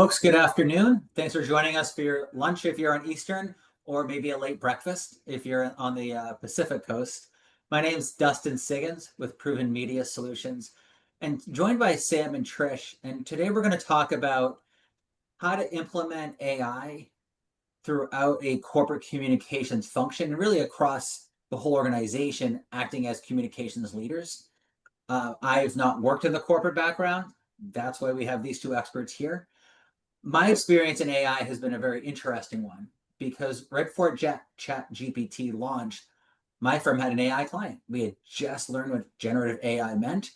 Folks, good afternoon. Thanks for joining us for your lunch if you're on Eastern, or maybe a late breakfast if you're on the Pacific Coast. My name is Dustin Siggins with Proven Media Solutions, and joined by Sam and Trish. And today we're going to talk about how to implement AI throughout a corporate communications function, and really across the whole organization, acting as communications leaders. I've not worked in the corporate background. That's why we have these two experts here. My experience in AI has been a very interesting one because right before ChatGPT launched, my firm had an AI client. We had just learned what generative AI meant.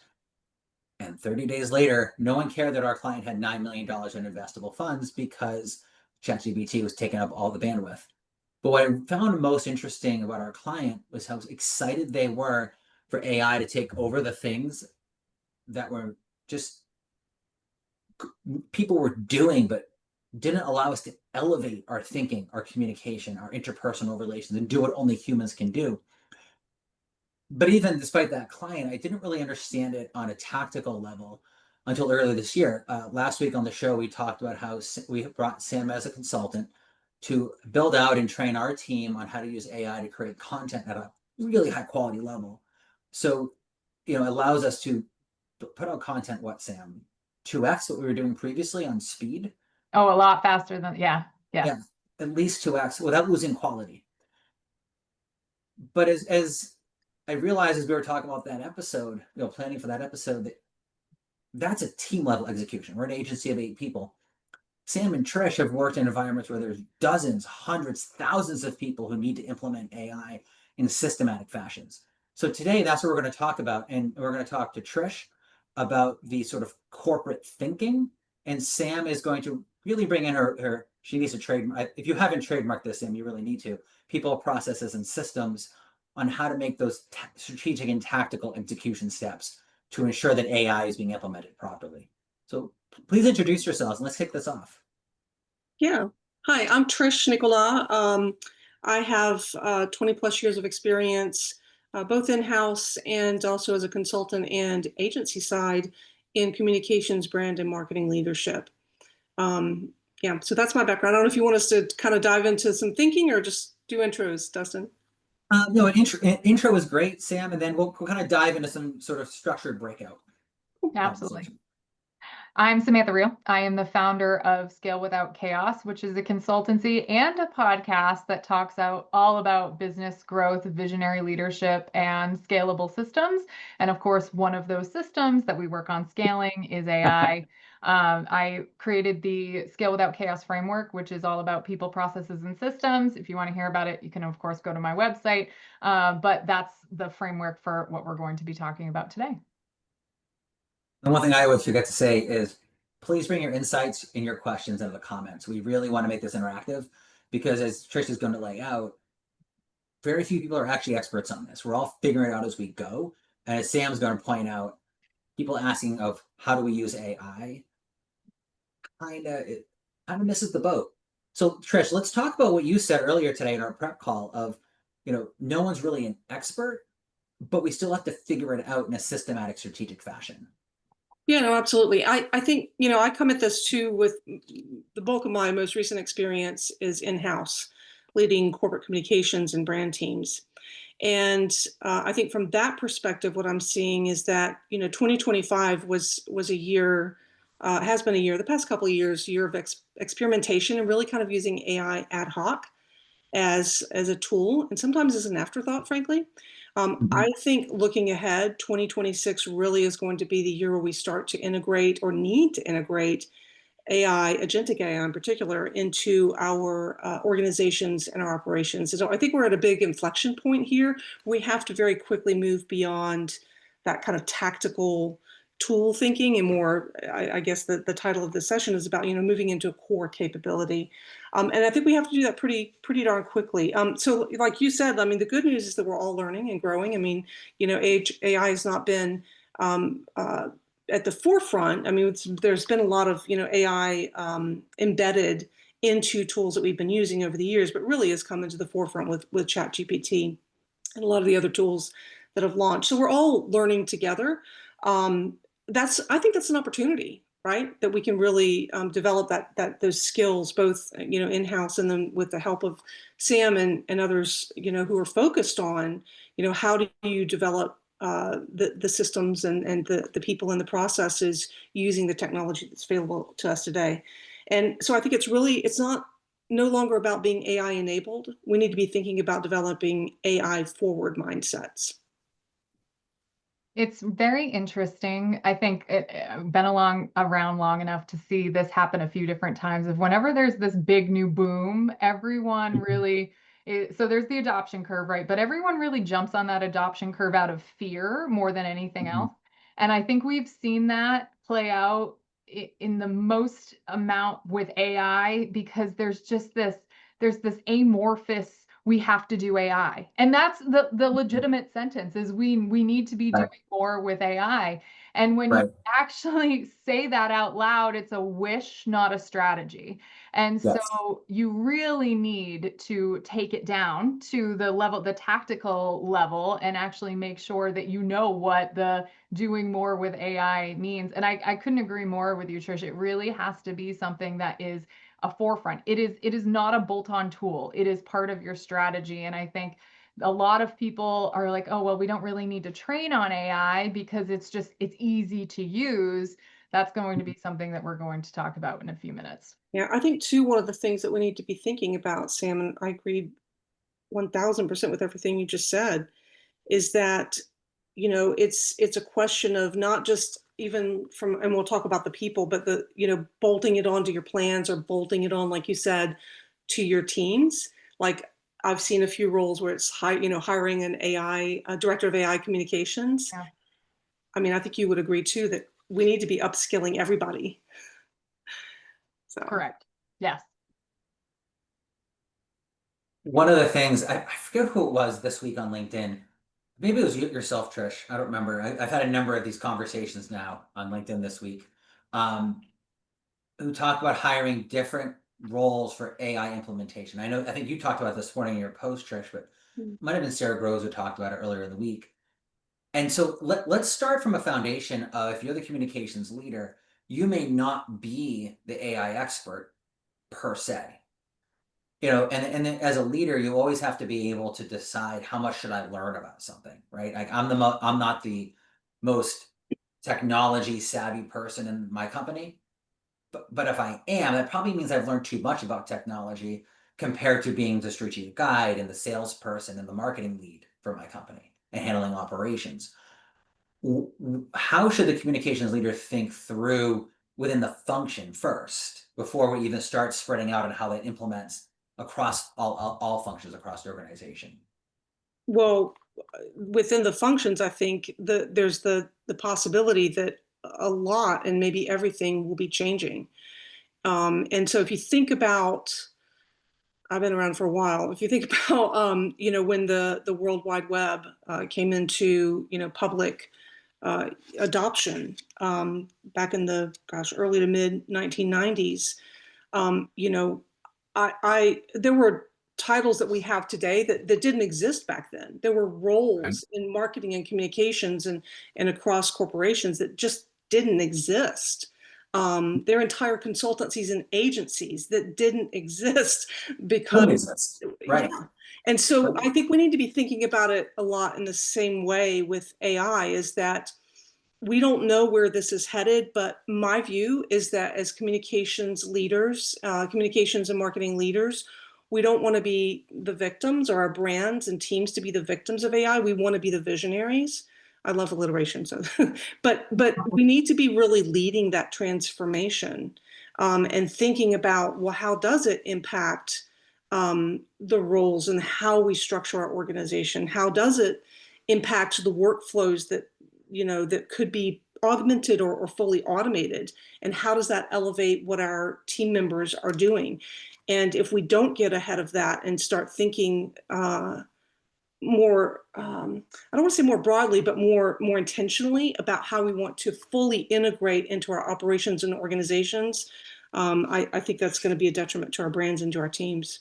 And 30 days later, no one cared that our client had $9 million in investable funds because ChatGPT was taking up all the bandwidth. But what I found most interesting about our client was how excited they were for AI to take over the things that were just people were doing, but didn't allow us to elevate our thinking, our communication, our interpersonal relations, and do what only humans can do. But even despite that client, I didn't really understand it on a tactical level until earlier this year. Last week on the show, we talked about how we brought Sam as a consultant to build out and train our team on how to use AI to create content at a really high quality level. So, it allows us to put out content, what, Sam? 2x what we were doing previously on speed. Oh, a lot faster than, yeah, at least 2x without losing quality. But as I realized as we were talking about that episode, planning for that episode, that's a team level execution. We're an agency of 8 people. Sam and Trish have worked in environments where there's dozens, hundreds, thousands of people who need to implement AI in systematic fashions. So today, that's what we're going to talk about. And we're going to talk to Trish about the sort of corporate thinking. And Sam is going to really bring in her she needs to trademark. If you haven't trademarked this, Sam, you really need to. People, processes, and systems on how to make those strategic and tactical execution steps to ensure that AI is being implemented properly. So please introduce yourselves and let's kick this off. Yeah. Hi, I'm Trish Nicolas. I have 20 plus years of experience, both in-house and also as a consultant and agency side in communications, brand, and marketing leadership. Yeah, so that's my background. I don't know if you want us to kind of dive into some thinking or just do intros, Dustin. No, an intro is great, Sam, and then we'll kind of dive into some sort of structured breakout. Absolutely. I'm Samantha Riel. I am the founder of Scale Without Chaos, which is a consultancy and a podcast that talks all about business growth, visionary leadership, and scalable systems. And of course, one of those systems that we work on scaling is AI. I created the Scale Without Chaos framework, which is all about people, processes, and systems. If you want to hear about it, you can, of course, go to my website. But that's the framework for what we're going to be talking about today. And one thing I always forget to say is please bring your insights and your questions into the comments. We really want to make this interactive because, as Trish is going to lay out, very few people are actually experts on this. We're all figuring it out as we go. And as Sam's going to point out, people asking of how do we use AI kind of misses the boat. So Trish, let's talk about what you said earlier today in our prep call of, no one's really an expert, but we still have to figure it out in a systematic, strategic fashion. Yeah, no, absolutely. I think, I come at this too with the bulk of my most recent experience is in-house, leading corporate communications and brand teams. And I think from that perspective, what I'm seeing is that, 2025 was a year, has been a year, the past couple of years, year of experimentation and really kind of using AI ad hoc as a tool and sometimes as an afterthought, frankly. I think looking ahead, 2026 really is going to be the year where we start to integrate or need to integrate AI, agentic AI in particular, into our organizations and our operations. And so I think we're at a big inflection point here. We have to very quickly move beyond that kind of tactical tool thinking and more, I guess the title of this session is about, moving into a core capability. And I think we have to do that pretty darn quickly. So like you said, the good news is that we're all learning and growing. AI has not been at the forefront. There's been a lot of, AI embedded into tools that we've been using over the years, but really has come into the forefront with ChatGPT and a lot of the other tools that have launched. So we're all learning together. I think that's an opportunity right? That we can really develop those skills, both in-house and then with the help of Sam and others, who are focused on, how do you develop the systems and the people and the processes using the technology that's available to us today. And so I think it's not no longer about being AI enabled. We need to be thinking about developing AI forward mindsets. It's very interesting. I think I've been around long enough to see this happen a few different times. Of whenever there's this big new boom, everyone really so there's the adoption curve, right? But everyone really jumps on that adoption curve out of fear more than anything else. And I think we've seen that play out in the most amount with AI, because there's this amorphous, we have to do AI. And that's the legitimate sentence, is we need to be doing more with AI. And when you actually say that out loud, it's a wish, not a strategy. And so you really need to take it down to the level, the tactical level, and actually make sure that you know what the doing more with AI means. And I couldn't agree more with you, Trish. It really has to be something that is a forefront. It is not a bolt-on tool. It is part of your strategy. And I think a lot of people are like, oh, well, we don't really need to train on AI because it's easy to use. That's going to be something that we're going to talk about in a few minutes. Yeah, I think too, one of the things that we need to be thinking about, Sam, and I agree 1000% with everything you just said, is that, it's a question of not just even from, and we'll talk about the people, but bolting it onto your plans, or bolting it on, like you said, to your teams. Like I've seen a few roles where it's hiring a director of AI communications. Yeah. I mean, I think you would agree too that we need to be upskilling everybody. So. Correct. Yes. One of the things, I forget who it was this week on LinkedIn. Maybe it was yourself, Trish. I don't remember. I've had a number of these conversations now on LinkedIn this week, who talked about hiring different roles for AI implementation. I think you talked about this morning in your post, Trish, but it might have been Sarah Groves who talked about it earlier in the week. And so let's start from a foundation of, if you're the communications leader, you may not be the AI expert per se. And as a leader, you always have to be able to decide, how much should I learn about something, right? Like I'm not the most technology savvy person in my company, but if I am, that probably means I've learned too much about technology compared to being the strategic guide and the salesperson and the marketing lead for my company and handling operations. How should the communications leader think through within the function first before we even start spreading out on how that implements across all functions across the organization? Well, within the functions, I think there's the possibility that a lot and maybe everything will be changing. And so if you think about, I've been around for a while. If you think about, when the World Wide Web came into, public adoption back in the, early to mid 1990s, there were titles that we have today that didn't exist back then. There were roles in marketing and communications and across corporations that just didn't exist. There are entire consultancies and agencies that didn't exist because, right. Yeah. And so I think we need to be thinking about it a lot in the same way with AI, is that we don't know where this is headed, but my view is that as communications leaders, communications and marketing leaders, we don't want to be the victims, or our brands and teams to be the victims of AI. We want to be the visionaries. I love alliteration, so but we need to be really leading that transformation, and thinking about, well, how does it impact the roles and how we structure our organization? How does it impact the workflows that that could be augmented or fully automated? And how does that elevate what our team members are doing? And if we don't get ahead of that and start thinking more, I don't want to say more broadly, but more intentionally about how we want to fully integrate into our operations and organizations, I think that's going to be a detriment to our brands and to our teams.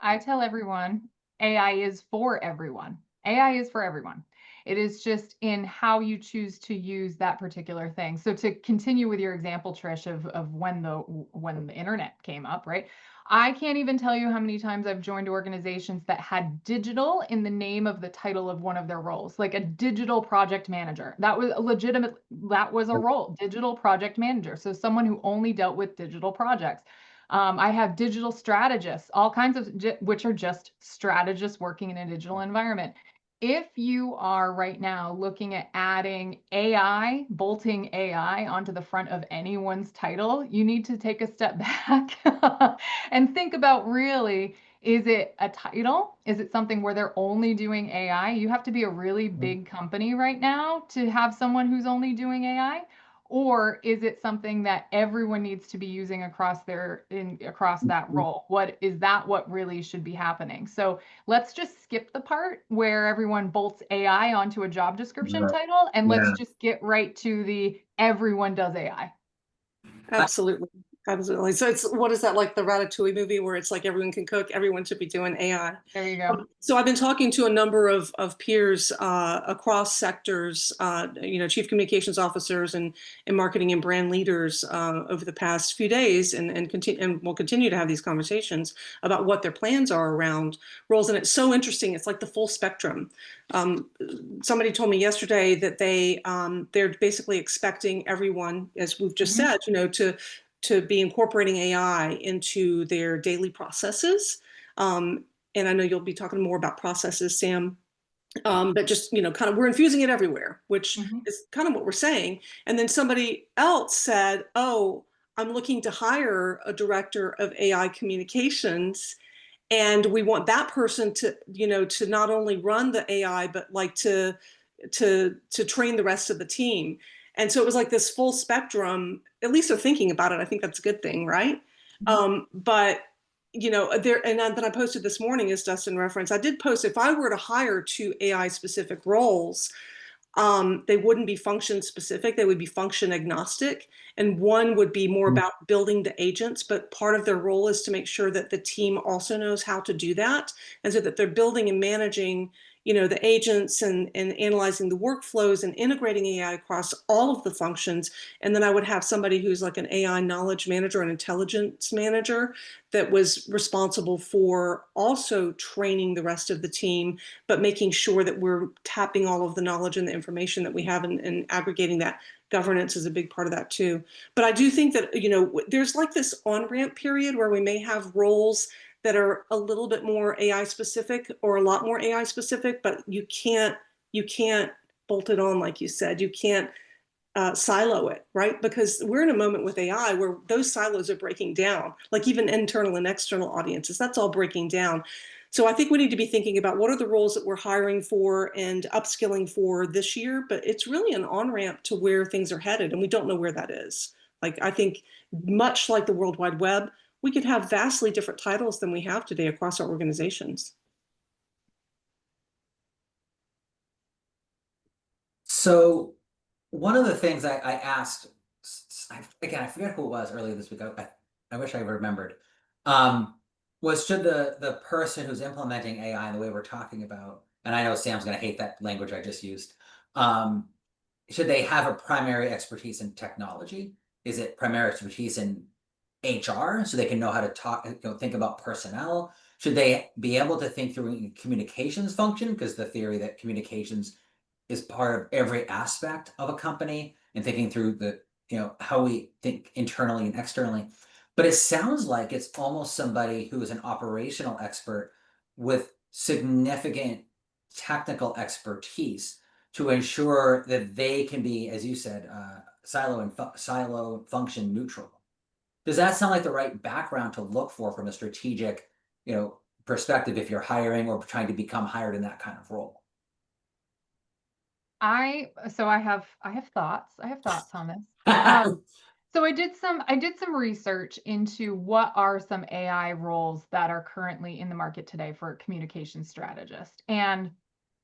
I tell everyone, AI is for everyone. AI is for everyone. It is just in how you choose to use that particular thing. So to continue with your example, Trish, of when the internet came up, right? I can't even tell you how many times I've joined organizations that had digital in the name of the title of one of their roles, like a digital project manager. That was a legitimate, that was a role, digital project manager. So someone who only dealt with digital projects. I have digital strategists, all kinds of, which are just strategists working in a digital environment. If you are right now looking at adding AI, bolting AI onto the front of anyone's title, you need to take a step back and think about, really, is it a title? Is it something where they're only doing AI? You have to be a really big company right now to have someone who's only doing AI. Or is it something that everyone needs to be using across that role? What is that what really should be happening? So let's just skip the part where everyone bolts AI onto a job description title, and let's just get right to the everyone does AI. Absolutely. Absolutely. So it's, what is that, like the Ratatouille movie where it's like everyone can cook, everyone should be doing AI. There you go. So I've been talking to a number of peers across sectors, chief communications officers and marketing and brand leaders over the past few days, and we'll continue to have these conversations about what their plans are around roles. And it's so interesting. It's like the full spectrum. Somebody told me yesterday that they're basically expecting everyone, as we've just said, to be incorporating AI into their daily processes. And I know you'll be talking more about processes, Sam, but just, kind of, we're infusing it everywhere, which is kind of what we're saying. And then somebody else said, oh, I'm looking to hire a director of AI communications, and we want that person to, to not only run the AI, but like to train the rest of the team. And so it was like this full spectrum. At least they're thinking about it. I think that's a good thing, right? But that I posted this morning, as Dustin referenced, I did post, if I were to hire 2 AI specific roles, they wouldn't be function specific, they would be function agnostic. And one would be more about building the agents, but part of their role is to make sure that the team also knows how to do that. And so that they're building and managing, the agents and analyzing the workflows and integrating AI across all of the functions. And then I would have somebody who's like an AI knowledge manager, an intelligence manager, that was responsible for also training the rest of the team, but making sure that we're tapping all of the knowledge and the information that we have and aggregating that. Governance is a big part of that too. But I do think that, there's like this on-ramp period where we may have roles that are a little bit more AI specific or a lot more AI specific, but you can't bolt it on, like you said. You can't silo it, right? Because we're in a moment with AI where those silos are breaking down, like even internal and external audiences, that's all breaking down. So I think we need to be thinking about what are the roles that we're hiring for and upskilling for this year, but it's really an on-ramp to where things are headed, and we don't know where that is. Like, I think much like the World Wide Web, we could have vastly different titles than we have today across our organizations. So one of the things I asked, again, I forget who it was earlier this week. I wish I remembered. Was should the person who's implementing AI in the way we're talking about, and I know Sam's going to hate that language I just used, should they have a primary expertise in technology? Is it primary expertise in HR, so they can know how to talk, think about personnel? Should they be able to think through communications function? Because the theory that communications is part of every aspect of a company, and thinking through the, how we think internally and externally. But it sounds like it's almost somebody who is an operational expert with significant technical expertise to ensure that they can be, as you said, silo function neutral. Does that sound like the right background to look for from a strategic, perspective if you're hiring or trying to become hired in that kind of role? I have thoughts on this. So I did some research into what are some AI roles that are currently in the market today for a communication strategist. And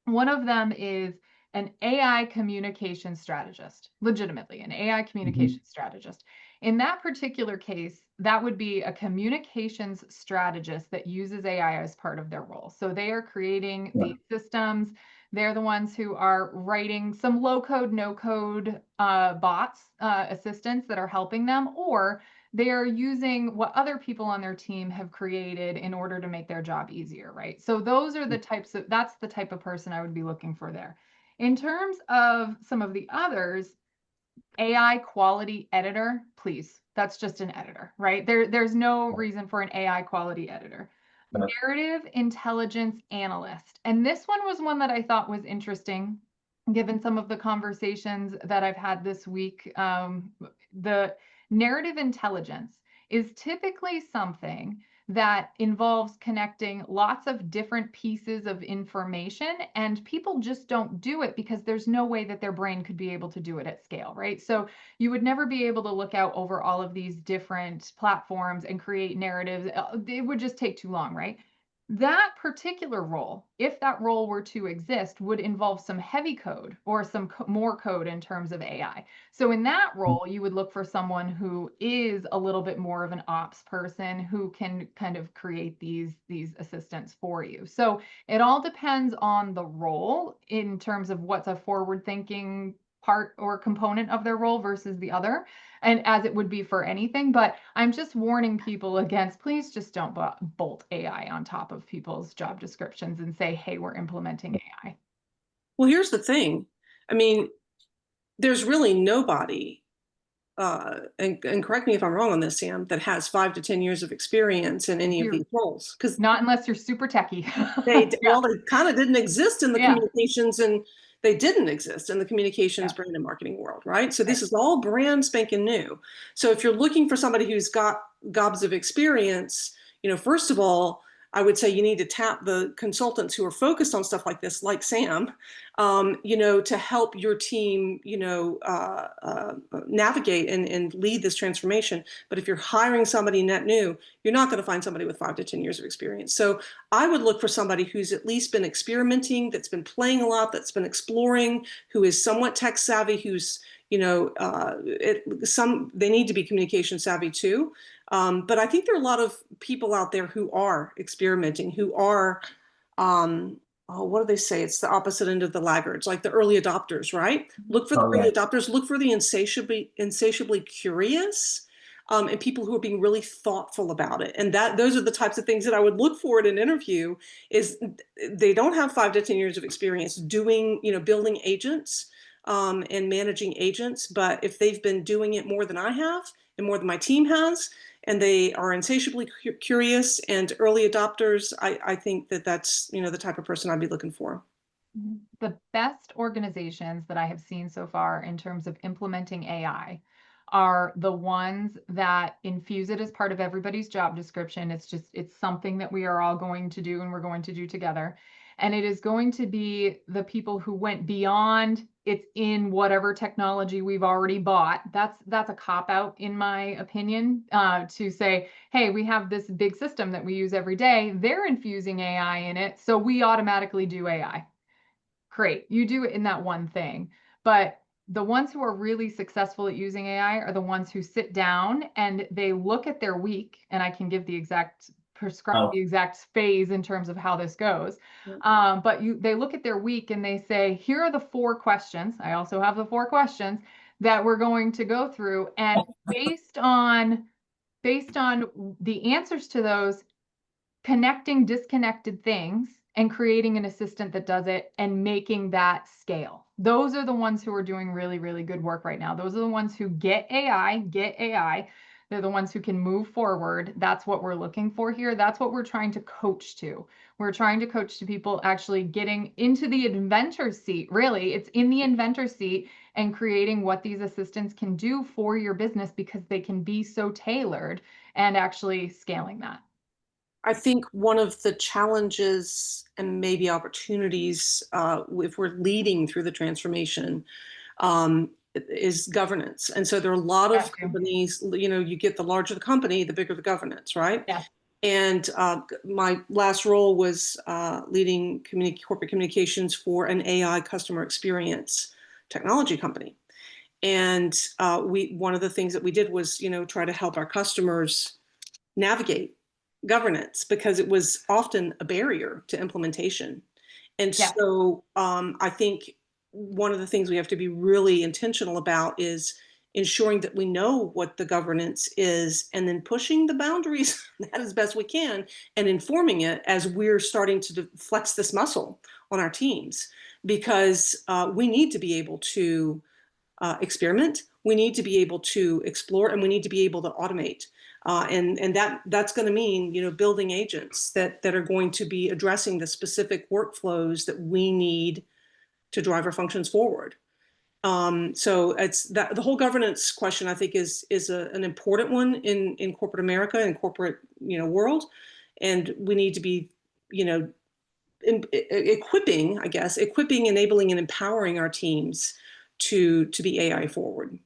one of them is an AI communication strategist, legitimately an AI communication strategist. In that particular case, that would be a communications strategist that uses AI as part of their role. So they are creating the systems, They're the ones who are writing some low code, no code bots, assistants that are helping them, or they are using what other people on their team have created in order to make their job easier, right? So those are the types of, that's the type of person I would be looking for there. In terms of some of the others, AI quality editor, please. That's just an editor, right? There's no reason for an AI quality editor. Narrative intelligence analyst. And this one was one that I thought was interesting, given some of the conversations that I've had this week. The narrative intelligence is typically something that involves connecting lots of different pieces of information, and people just don't do it because there's no way that their brain could be able to do it at scale, right? So you would never be able to look out over all of these different platforms and create narratives. It would just take too long, right? That particular role, if that role were to exist, would involve some heavy code or some more code in terms of AI. So in that role, you would look for someone who is a little bit more of an ops person who can kind of create these assistants for you. So it all depends on the role in terms of what's a forward-thinking part or component of their role versus the other, and as it would be for anything. But I'm just warning people against, please just don't bolt AI on top of people's job descriptions and say, hey, we're implementing AI. Well, here's the thing. I mean, there's really nobody, and correct me if I'm wrong on this, Sam, that has 5 to 10 years of experience in any of these roles. Because not unless you're super techie. well, they kind of didn't exist in the Yeah. communications, and they didn't exist in the communications brand and marketing world, right? So this is all brand spanking new. So if you're looking for somebody who's got gobs of experience, first of all, I would say you need to tap the consultants who are focused on stuff like this, like Sam, to help your team, navigate and lead this transformation. But if you're hiring somebody net new, you're not going to find somebody with 5 to 10 years of experience. So I would look for somebody who's at least been experimenting, that's been playing a lot, that's been exploring, who is somewhat tech savvy, who's, they need to be communication savvy too. But I think there are a lot of people out there who are experimenting, who are, what do they say? It's the opposite end of the laggards, like the early adopters, right? Look for the early adopters, look for the insatiably curious, and people who are being really thoughtful about it. And those are the types of things that I would look for in an interview. Is they don't have 5 to 10 years of experience doing, building agents and managing agents, but if they've been doing it more than I have and more than my team has, and they are insatiably curious and early adopters, I think that's, the type of person I'd be looking for. The best organizations that I have seen so far in terms of implementing AI are the ones that infuse it as part of everybody's job description. It's something that we are all going to do and we're going to do together. And it is going to be the people who went beyond it's in whatever technology we've already bought. That's a cop-out, in my opinion, to say, hey, we have this big system that we use every day. They're infusing AI in it, so we automatically do AI. Great, you do it in that one thing. But the ones who are really successful at using AI are the ones who sit down and they look at their week, and I can give the exact prescribe the exact phase in terms of how this goes. But they look at their week and they say, here are the 4 questions. I also have the 4 questions that we're going to go through. And based on the answers to those, connecting disconnected things and creating an assistant that does it and making that scale. Those are the ones who are doing really, really good work right now. Those are the ones who get AI. They're the ones who can move forward. That's what we're looking for here. That's what we're trying to coach to. We're trying to coach to people actually getting into the inventor seat. Really, it's in the inventor seat and creating what these assistants can do for your business because they can be so tailored and actually scaling that. I think one of the challenges and maybe opportunities, if we're leading through the transformation, is governance. And so there are a lot of companies, you get the larger the company, the bigger the governance, right? Yeah. And my last role was leading corporate communications for an AI customer experience technology company. And one of the things that we did was, try to help our customers navigate governance, because it was often a barrier to implementation. And Yeah. so I think one of the things we have to be really intentional about is ensuring that we know what the governance is and then pushing the boundaries that as best we can and informing it as we're starting to flex this muscle on our teams, because we need to be able to experiment, we need to be able to explore, and we need to be able to automate. And that's going to mean, you know, building agents that are going to be addressing the specific workflows that we need to drive our functions forward. So it's that the whole governance question, I think, is an important one in corporate America and corporate, you know, world, and we need to be, you know, equipping, enabling, and empowering our teams to be AI forward.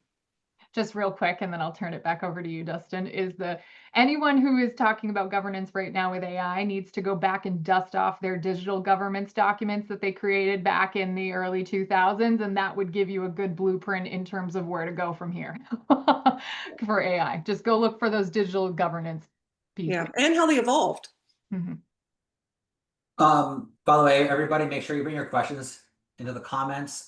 Just real quick, and then I'll turn it back over to you, Dustin, is anyone who is talking about governance right now with AI needs to go back and dust off their digital governance documents that they created back in the early 2000s, and that would give you a good blueprint in terms of where to go from here for AI. Just go look for those digital governance pieces. Yeah, and how they evolved. Mm-hmm. By the way, everybody, make sure you bring your questions into the comments.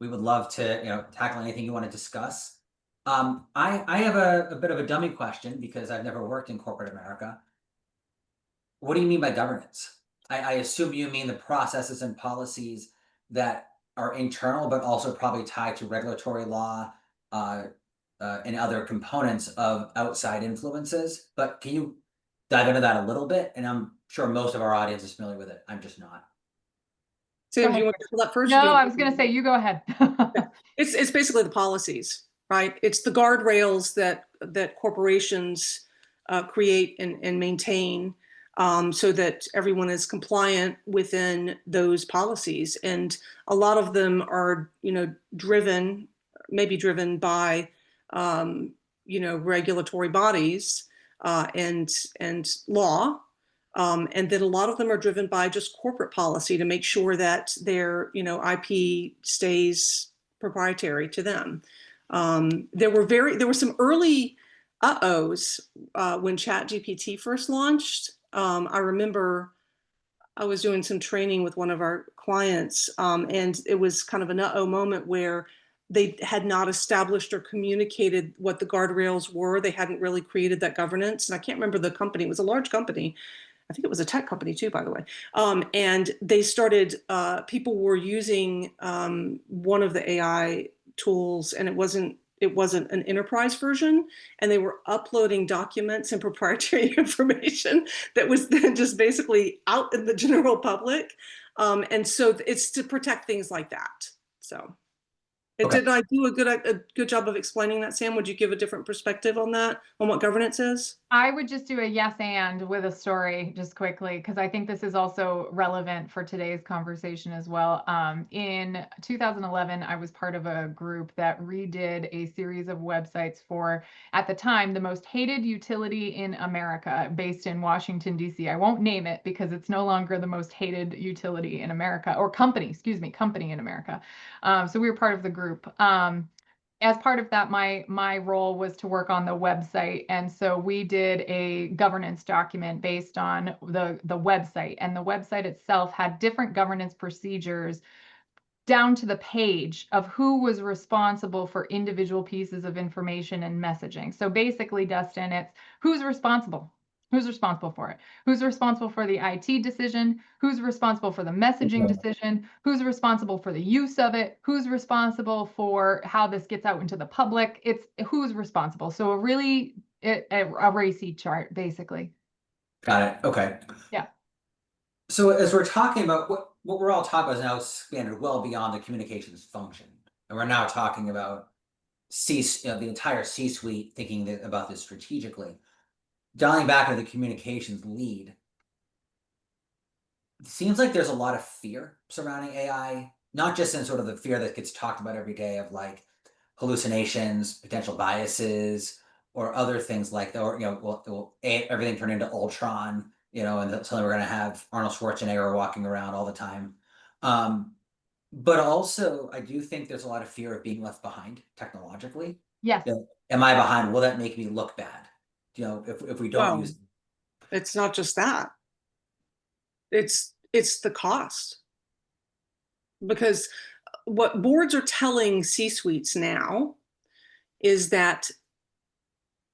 We would love to, you know, tackle anything you want to discuss. I have a bit of a dummy question because I've never worked in corporate America. What do you mean by governance? I assume you mean the processes and policies that are internal, but also probably tied to regulatory law and other components of outside influences. But can you dive into that a little bit? And I'm sure most of our audience is familiar with it. I'm just not. Sam, do you want to tackle that first? No, I was going to say, you go ahead. It's basically the policies, right? It's the guardrails that corporations create and maintain, so that everyone is compliant within those policies. And a lot of them are, you know, maybe driven by, you know, regulatory bodies and law. And then a lot of them are driven by just corporate policy to make sure that their, you know, IP stays proprietary to them. There were some early uh-ohs when ChatGPT first launched. I remember I was doing some training with one of our clients, and it was kind of an uh-oh moment where they had not established or communicated what the guardrails were. They hadn't really created that governance. And I can't remember the company. It was a large company. I think it was a tech company too, by the way. And they started, people were using one of the AI tools, and it wasn't an enterprise version, and they were uploading documents and proprietary information that was then just basically out in the general public. And so it's to protect things like that. So did I do a good job of explaining that, Sam? Would you give a different perspective on that, on what governance is? I would just do a yes and with a story just quickly, because I think this is also relevant for today's conversation as well. In 2011, I was part of a group that redid a series of websites for, at the time, the most hated utility in America, based in Washington, D.C. I won't name it because it's no longer the most hated utility in America, or company, excuse me, company in America. So we were part of the group. As part of that, my role was to work on the website. And so we did a governance document based on the website. And the website itself had different governance procedures down to the page of who was responsible for individual pieces of information and messaging. So basically, Dustin, it's who's responsible. Who's responsible for it? Who's responsible for the IT decision? Who's responsible for the messaging decision? Who's responsible for the use of it? Who's responsible for how this gets out into the public? It's who's responsible. So a racy chart, basically. Got it. Okay. Yeah. So as we're talking about what we're all talking about is now expanded well beyond the communications function, and we're now talking about the entire C-suite thinking about this strategically. Dialing back to the communications lead, it seems like there's a lot of fear surrounding AI, not just in sort of the fear that gets talked about every day of like hallucinations, potential biases, or other things like that, or will everything turn into Ultron, and suddenly we're going to have Arnold Schwarzenegger walking around all the time. But also, I do think there's a lot of fear of being left behind technologically. Yes. Am I behind? Will that make me look bad? If we don't use it. It's not just that. It's the cost. because what boards are telling C-suites now is that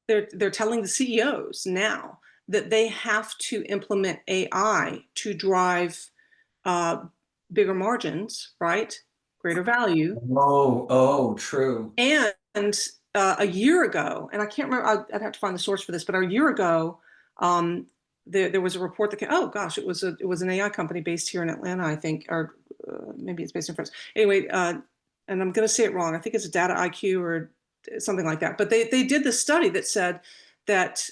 they're telling the CEOs now that they have to implement AI to drive bigger margins, right? Greater value. Oh, true. And a year ago, and I can't remember, I'd have to find the source for this, but a year ago, there was a report that came, oh gosh, it was an AI company based here in Atlanta, I think, or maybe it's based in France. Anyway, and I'm going to say it wrong. I think it's Data IQ or something like that. But they did this study that said that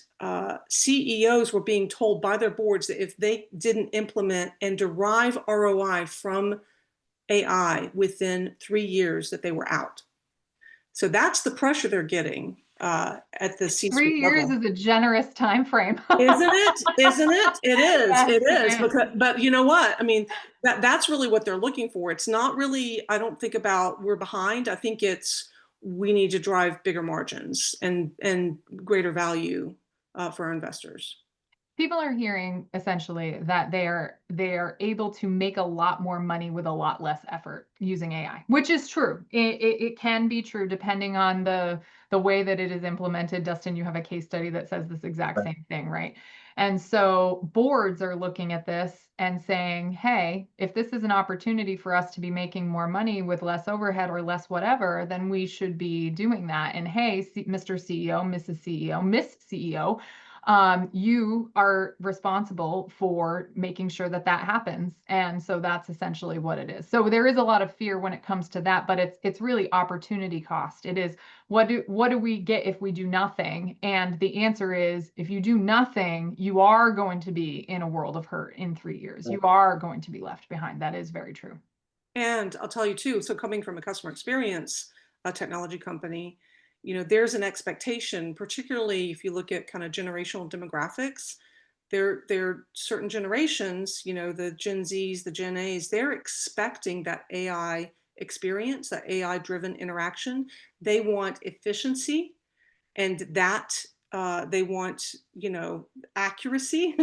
CEOs were being told by their boards that if they didn't implement and derive ROI from AI within 3 years, that they were out. So that's the pressure they're getting at the C-suite 3 years level. is a generous time frame. Isn't it? Isn't it? It is. Yes, It is. it is. But you know what? I mean, that's really what they're looking for. It's not really, I don't think about we're behind. I think it's we need to drive bigger margins and greater value for our investors. People are hearing essentially that they are able to make a lot more money with a lot less effort using AI, which is true. It can be true depending on the way that it is implemented. Dustin, you have a case study that says this exact Right. same thing, right? And so boards are looking at this and saying, hey, if this is an opportunity for us to be making more money with less overhead or less whatever, then we should be doing that. And hey, Mr. CEO, Mrs. CEO, Miss CEO, you are responsible for making sure that that happens. And so that's essentially what it is. So there is a lot of fear when it comes to that, but it's really opportunity cost. It is what do we get if we do nothing? And the answer is if you do nothing, you are going to be in a world of hurt in 3 years. You are going to be left behind. That is very true. And I'll tell you too, so coming from a customer experience technology company, there's an expectation, particularly if you look at kind of generational demographics, there are certain generations, the Gen Zs, the Gen As, they're expecting that AI experience, that AI driven interaction. They want efficiency, and that they want, accuracy.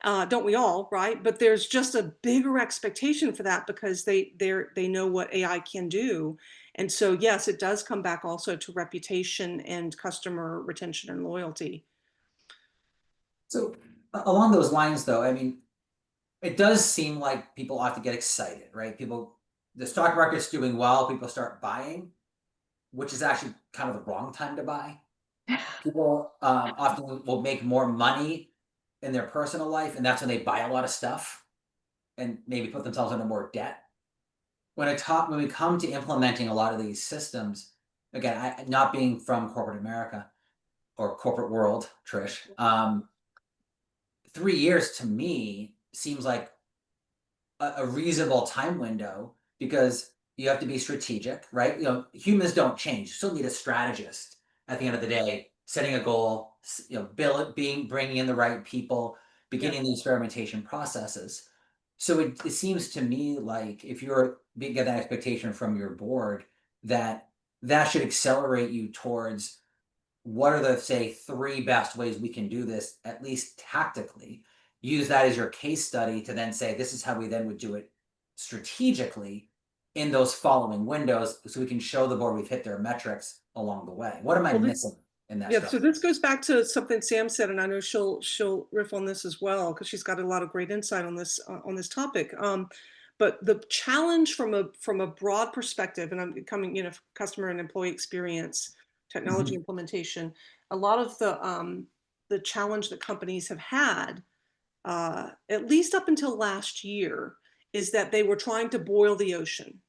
Don't we all, right? But there's just a bigger expectation for that because they know what AI can do. And so, yes, it does come back also to reputation and customer retention and loyalty. So along those lines, though, I mean, it does seem like people ought to get excited, right? The stock market's doing well, people start buying, which is actually kind of the wrong time to buy. People often will make more money in their personal life, and that's when they buy a lot of stuff and maybe put themselves under more debt. When we come to implementing a lot of these systems, again, not being from corporate America or corporate world, Trish, 3 years to me seems like a reasonable time window because you have to be strategic, right? Humans don't change. You still need a strategist at the end of the day, setting a goal, bringing in the right people, beginning the experimentation processes. So it seems to me like if you're get that expectation from your board, that should accelerate you towards what are the, say, 3 best ways we can do this, at least tactically. Use that as your case study to then say, this is how we then would do it strategically in those following windows so we can show the board we've hit their metrics along the way. What am I missing in that Yeah, stuff? so this goes back to something Sam said, and I know she'll riff on this as well because she's got a lot of great insight on this topic. But the challenge from a broad perspective, and I'm coming, customer and employee experience, technology implementation, a lot of the challenge that companies have had, at least up until last year, is that they were trying to boil the ocean.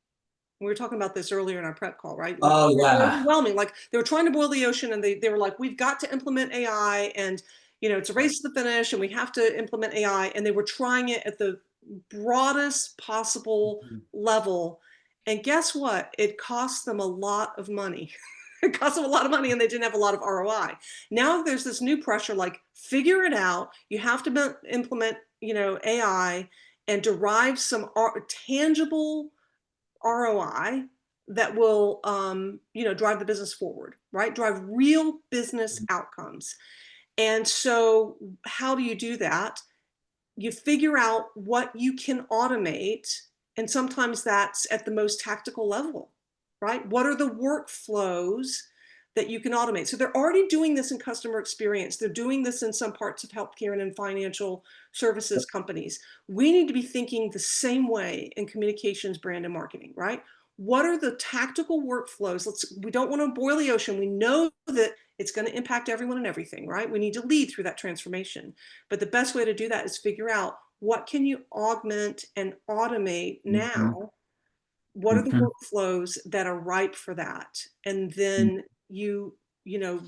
We were talking about this earlier in our prep call, right? Like, Oh, yeah. overwhelming. Like they were trying to boil the ocean, and they were like, we've got to implement AI, and it's a race to the finish, and we have to implement AI. And they were trying it at the broadest possible level. And guess what? It cost them a lot of money. It cost them a lot of money, and they didn't have a lot of ROI. Now there's this new pressure, like figure it out. You have to implement, AI and derive some tangible ROI that will, drive the business forward, right? Drive real business outcomes. And so how do you do that? You figure out what you can automate And sometimes that's at the most tactical level, right? What are the workflows that you can automate? So they're already doing this in customer experience. They're doing this in some parts of healthcare and in financial services companies. We need to be thinking the same way in communications, brand, and marketing, right? What are the tactical workflows? We don't want to boil the ocean. We know that it's going to impact everyone and everything, right? We need to lead through that transformation. But the best way to do that is figure out what can you augment and automate now? What are the workflows that are ripe for that? And then you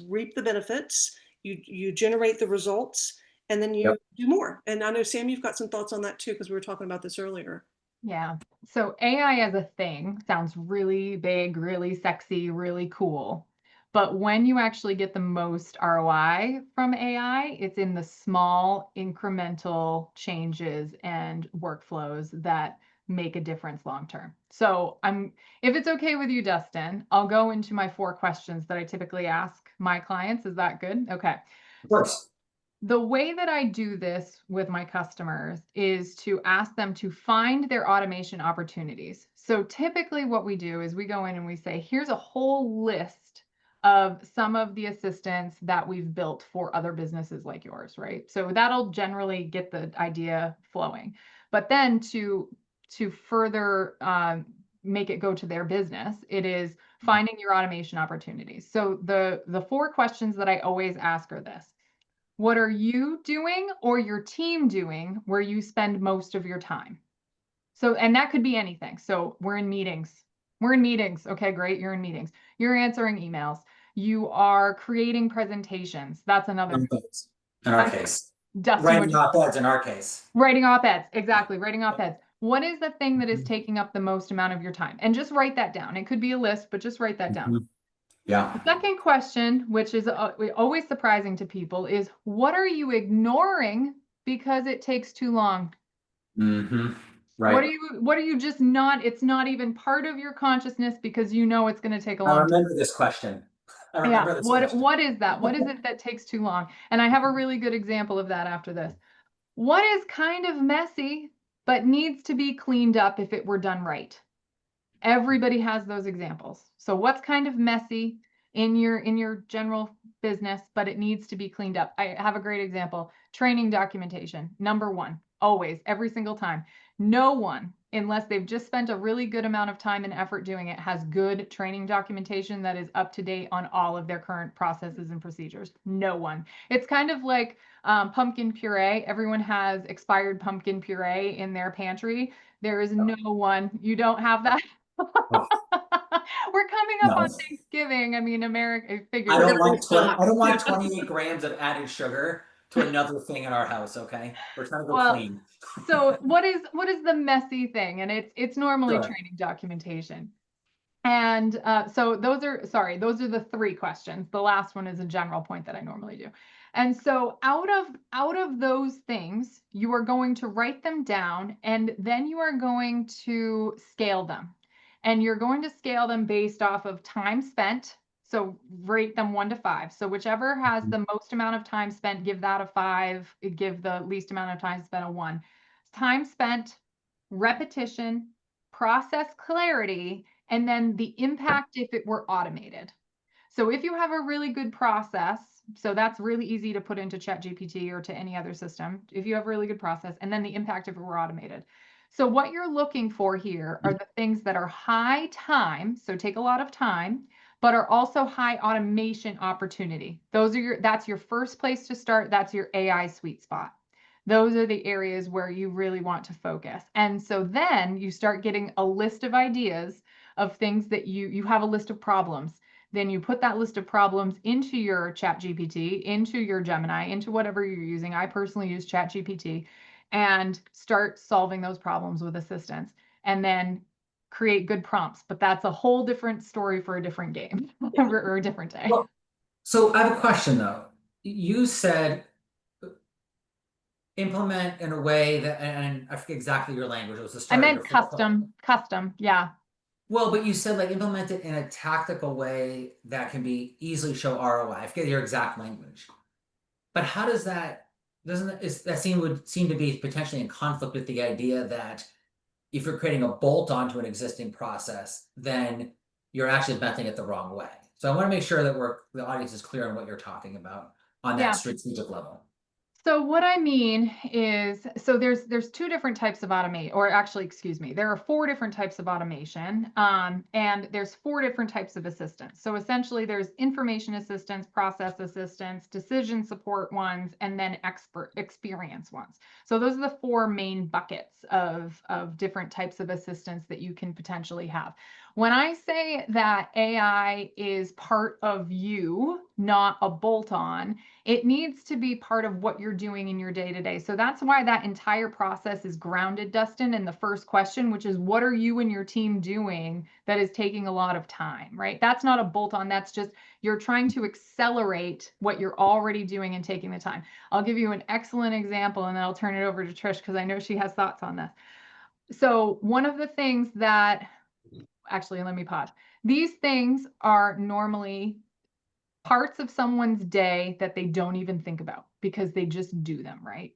reap the benefits, you generate the results, and then you do more. And I know, Sam, you've got some thoughts on that too, because we were talking about this earlier. Yeah. So AI as a thing sounds really big, really sexy, really cool. But when you actually get the most ROI from AI, it's in the small incremental changes and workflows that make a difference long term. So if it's okay with you, Dustin, I'll go into my 4 questions that I typically ask my clients. Is that good? Okay. Of course. The way that I do this with my customers is to ask them to find their automation opportunities. So typically what we do is we go in and we say, here's a whole list of some of the assistants that we've built for other businesses like yours, right? So that'll generally get the idea flowing. But then to further make it go to their business, it is finding your automation opportunities. So the 4 questions that I always ask are this. What are you doing or your team doing where you spend most of your time? So, and that could be anything. So we're in meetings. We're in meetings. Okay, great. You're in meetings. You're answering emails. You are creating presentations. That's another. In our case. Dustin, writing op-eds in our case. Writing op-eds. Exactly. Writing op-eds. What is the thing that is taking up the most amount of your time? And just write that down. It could be a list, but just write that down. Yeah. The second question, which is always surprising to people, is what are you ignoring because it takes too long? Right. What are you just not, it's not even part of your consciousness because you know it's going to take a long time. I remember this question. What is that? What is it that takes too long? And I have a really good example of that after this. What is kind of messy, but needs to be cleaned up if it were done right? Everybody has those examples. So what's kind of messy in your general business, but it needs to be cleaned up? I have a great example. Training documentation. Number 1, always, every single time. No one, unless they've just spent a really good amount of time and effort doing it, has good training documentation that is up to date on all of their current processes and procedures. No one. It's kind of like pumpkin puree. Everyone has expired pumpkin puree in their pantry. There is no one. You don't have that. We're coming up on Thanksgiving. I mean, America. I don't want 28 grams of added sugar to another thing in our house. Okay, we're trying to go clean. So what is the messy thing? And it's normally training documentation. And so those are the 3 questions. The last one is a general point that I normally do. And so out of those things, you are going to write them down, and then you are going to scale them. And you're going to scale them based off of time spent. So rate them 1 to 5. So whichever has the most amount of time spent, give that a 5. Give the least amount of time spent a 1. Time spent, repetition, process clarity, and then the impact if it were automated. So if you have a really good process, so that's really easy to put into ChatGPT or to any other system, if you have a really good process, and then the impact if it were automated. So what you're looking for here are the things that are high time, so take a lot of time, but are also high automation opportunity. That's your first place to start. That's your AI sweet spot. Those are the areas where you really want to focus. And so then you start getting a list of ideas of things that you have a list of problems. Then you put that list of problems into your ChatGPT, into your Gemini, into whatever you're using. I personally use ChatGPT, and start solving those problems with assistance, and then create good prompts. But that's a whole different story for a different game or a different day. Well, so I have a question though. You said implement in a way that, and I forget exactly your language. It was the start. I meant custom. Yeah. Well, but you said like implement it in a tactical way that can be easily show ROI. I forget your exact language. But how does that would seem to be potentially in conflict with the idea that if you're creating a bolt onto an existing process, then you're actually inventing it the wrong way. So I want to make sure that the audience is clear on what you're talking about on that strategic level. So what I mean is, so there's two different types of automate, or actually, excuse me, there are 4 different types of automation, and there's 4 different types of assistance. So essentially, there's information assistance, process assistance, decision support ones, and then expert experience ones. So those are the 4 main buckets of different types of assistance that you can potentially have. When I say that AI is part of you, not a bolt-on, it needs to be part of what you're doing in your day-to-day. So that's why that entire process is grounded, Dustin, in the first question, which is what are you and your team doing that is taking a lot of time, right? That's not a bolt-on. That's just you're trying to accelerate what you're already doing and taking the time. I'll give you an excellent example, and then I'll turn it over to Trish because I know she has thoughts on this. So one of the things that, actually, let me pause. These things are normally parts of someone's day that they don't even think about because they just do them, right?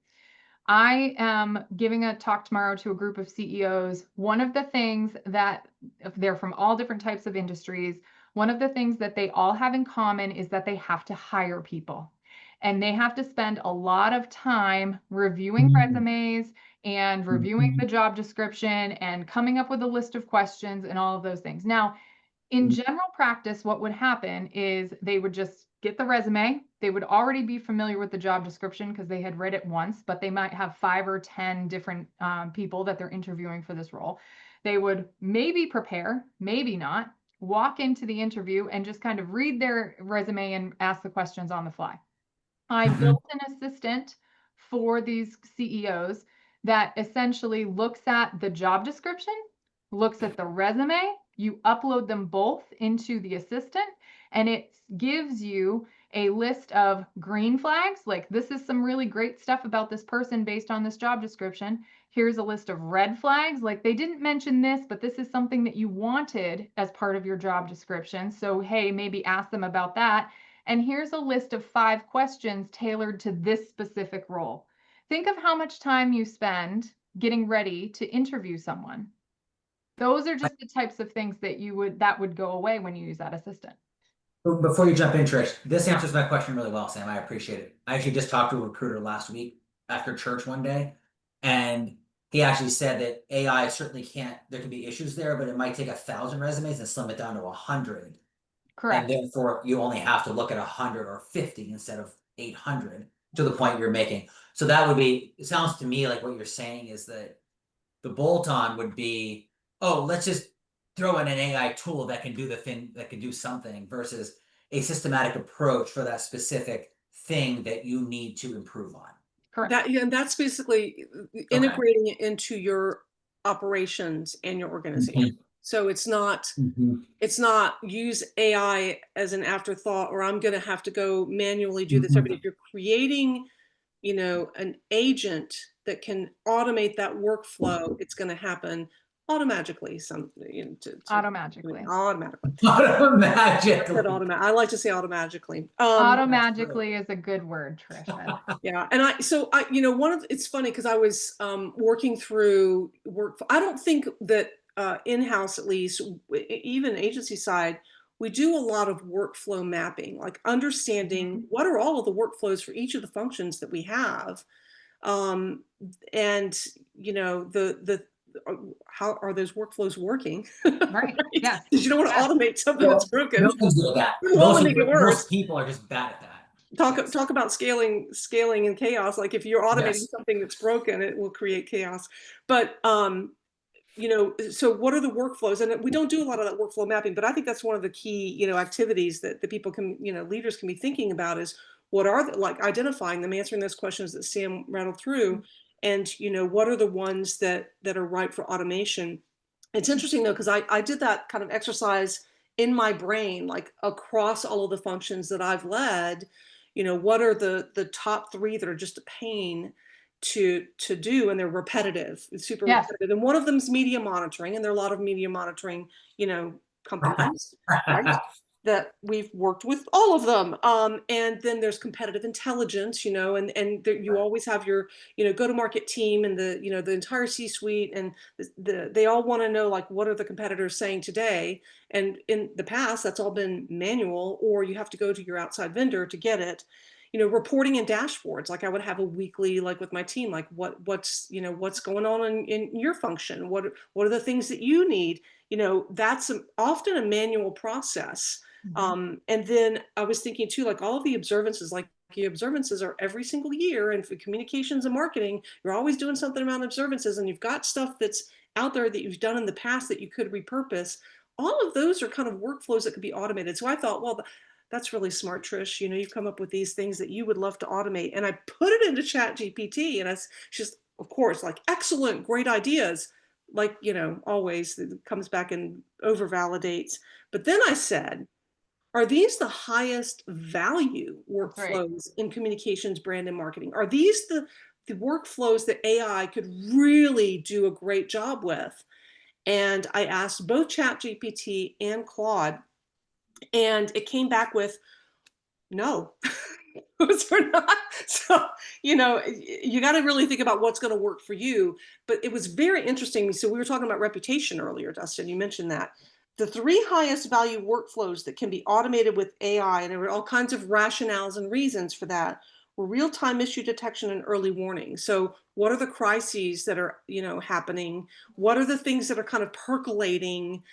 I am giving a talk tomorrow to a group of CEOs. One of the things that, if they're from all different types of industries, one of the things that they all have in common is that they have to hire people. And they have to spend a lot of time reviewing resumes and reviewing the job description and coming up with a list of questions and all of those things. Now, in general practice, what would happen is they would just get the resume. They would already be familiar with the job description because they had read it once, but they might have 5 or 10 different people that they're interviewing for this role. They would maybe prepare, maybe not, walk into the interview and just kind of read their resume and ask the questions on the fly. I built an assistant for these CEOs that essentially looks at the job description, looks at the resume, you upload them both into the assistant, and it gives you a list of green flags, like this is some really great stuff about this person based on this job description. Here's a list of red flags, like they didn't mention this, but this is something that you wanted as part of your job description. So, hey, maybe ask them about that. And here's a list of 5 questions tailored to this specific role. Think of how much time you spend getting ready to interview someone. Those are just the types of things that would go away when you use that assistant. Before you jump in, Trish, this answers my question really well, Sam. I appreciate it. I actually just talked to a recruiter last week after church one day, and he actually said that AI certainly can't, there can be issues there, but it might take 1,000 resumes and slim it down to 100. Correct. And therefore, you only have to look at 100 or 50 instead of 800 to the point you're making. So that would be, it sounds to me like what you're saying is that the bolt-on would be, oh, let's just throw in an AI tool that can do the thing, that can do something, versus a systematic approach for that specific thing that you need to improve on. Correct. And that's basically integrating it into your operations and your organization. So it's not use AI as an afterthought, or I'm going to have to go manually do this. If you're creating, an agent that can automate that workflow, it's going to happen automatically. Automatically. I like to say automatically. Automatically is a good word, Trish. Yeah, and it's funny because I was working through work. I don't think that in-house, at least, even agency side, we do a lot of workflow mapping, like understanding what are all of the workflows for each of the functions that we have, and how are those workflows working? Right. Yes. Because you don't want to automate something that's broken. Most people are just bad at that. Talk about scaling and chaos. Like if you're automating something that's broken, it will create chaos. But so what are the workflows? And we don't do a lot of that workflow mapping, but I think that's one of the key, activities that the people can, leaders can be thinking about is what are like identifying them, answering those questions that Sam rattled through, and what are the ones that are ripe for automation. It's interesting though, because I did that kind of exercise in my brain, like across all of the functions that I've led. What are the top 3 that are just a pain to do, and they're repetitive. It's super repetitive. And one of them is media monitoring, and there are a lot of media monitoring, companies, right? that we've worked with all of them. And then there's competitive intelligence, and you always have your, go-to-market team and the entire C-suite, and they all want to know, like, what are the competitors saying today? And in the past, that's all been manual, or you have to go to your outside vendor to get it. Reporting and dashboards. Like I would have a weekly, like with my team, like what's going on in your function? What are the things that you need? That's often a manual process. And then I was thinking too, like all of the observances, like the observances are every single year. And for communications and marketing, you're always doing something around observances, and you've got stuff that's out there that you've done in the past that you could repurpose. All of those are kind of workflows that could be automated. So I thought, well, that's really smart, Trish. You've come up with these things that you would love to automate. And I put it into Chat GPT, and it's just, of course, like, excellent, great ideas. Like, always it comes back and over validates. But then I said, are these the highest value workflows in communications, brand, and marketing? Are these the workflows that AI could really do a great job with? And I asked both ChatGPT and Claude, and it came back with no. Those are not. So, you got to really think about what's going to work for you. But it was very interesting. So we were talking about reputation earlier, Dustin. You mentioned that. The 3 highest value workflows that can be automated with AI, and there were all kinds of rationales and reasons for that, were real-time issue detection and early warning. So what are the crises that are, happening? What are the things that are kind of percolating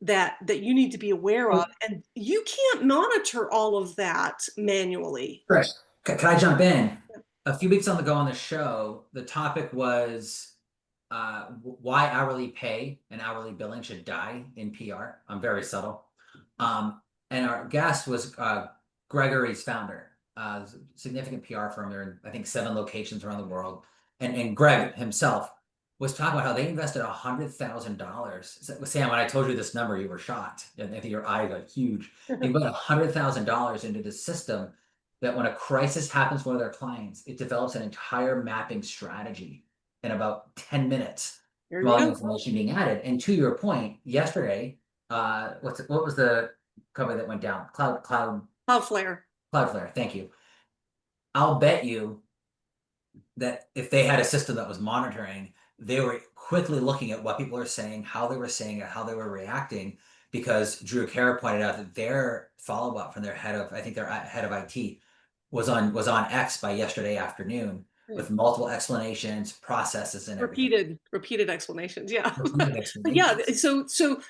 that you need to be aware of? And you can't monitor all of that manually. Trish, can I jump in? A few weeks ago on the show, the topic was why hourly pay and hourly billing should die in PR. I'm very subtle. And our guest was Gregory's founder, significant PR firm. They're in, I think, 7 locations around the world. And Greg himself was talking about how they invested $100,000. Sam, when I told you this number, you were shocked. I think your eyes got huge. They put $100,000 into the system that when a crisis happens for one of their clients, it develops an entire mapping strategy in about 10 minutes. All the information being added. And to your point, yesterday, what was the company that went down? Cloudflare. Cloudflare, thank you. I'll bet you that if they had a system that was monitoring, they were quickly looking at what people are saying, how they were saying it, how they were reacting, because Drew Carey pointed out that their follow-up from their head of IT was on X by yesterday afternoon with multiple explanations, processes, and everything. Repeated explanations. Yeah. Repeated explanations. Yeah. So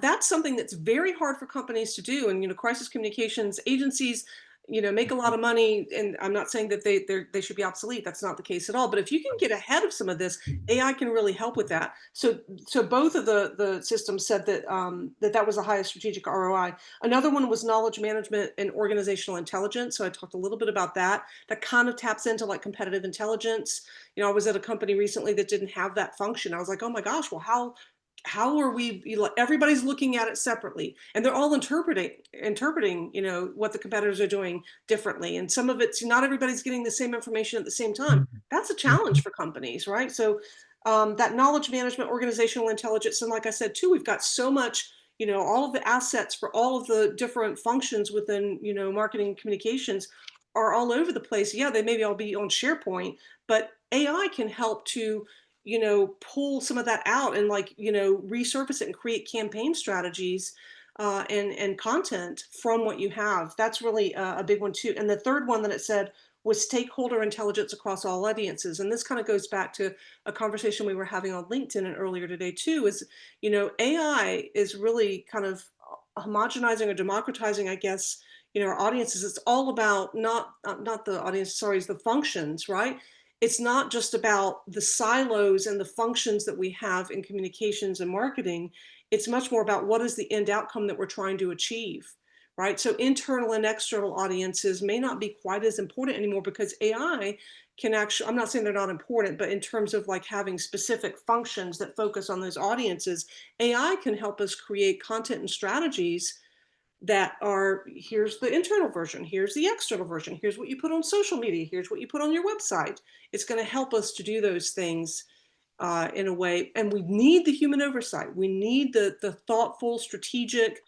that's something that's very hard for companies to do. And crisis communications agencies make a lot of money, and I'm not saying that they should be obsolete. That's not the case at all. But if you can get ahead of some of this, AI can really help with that. So both of the systems said that that was the highest strategic ROI. Another one was knowledge management and organizational intelligence. So I talked a little bit about that. That kind of taps into like competitive intelligence. I was at a company recently that didn't have that function. I was like, oh my gosh, well, how are we, everybody's looking at it separately, and they're all interpreting, what the competitors are doing differently. And some of it's not everybody's getting the same information at the same time. That's a challenge for companies, right? So that knowledge management, organizational intelligence. And like I said, too, we've got so much, all of the assets for all of the different functions within, marketing and communications are all over the place. Yeah, they maybe all be on SharePoint, but AI can help to pull some of that out and resurface it and create campaign strategies and content from what you have. That's really a big one too. And the third one that it said was stakeholder intelligence across all audiences. And this kind of goes back to a conversation we were having on LinkedIn and earlier today too, is, AI is really kind of homogenizing or democratizing, I guess, our audiences. It's all about not the audience, sorry, it's the functions, right? It's not just about the silos and the functions that we have in communications and marketing. It's much more about what is the end outcome that we're trying to achieve, right? So internal and external audiences may not be quite as important anymore, because AI can actually, I'm not saying they're not important, but in terms of like having specific functions that focus on those audiences, AI can help us create content and strategies that are, here's the internal version, here's the external version, here's what you put on social media, here's what you put on your website. It's going to help us to do those things in a way. And we need the human oversight. We need the thoughtful, strategic,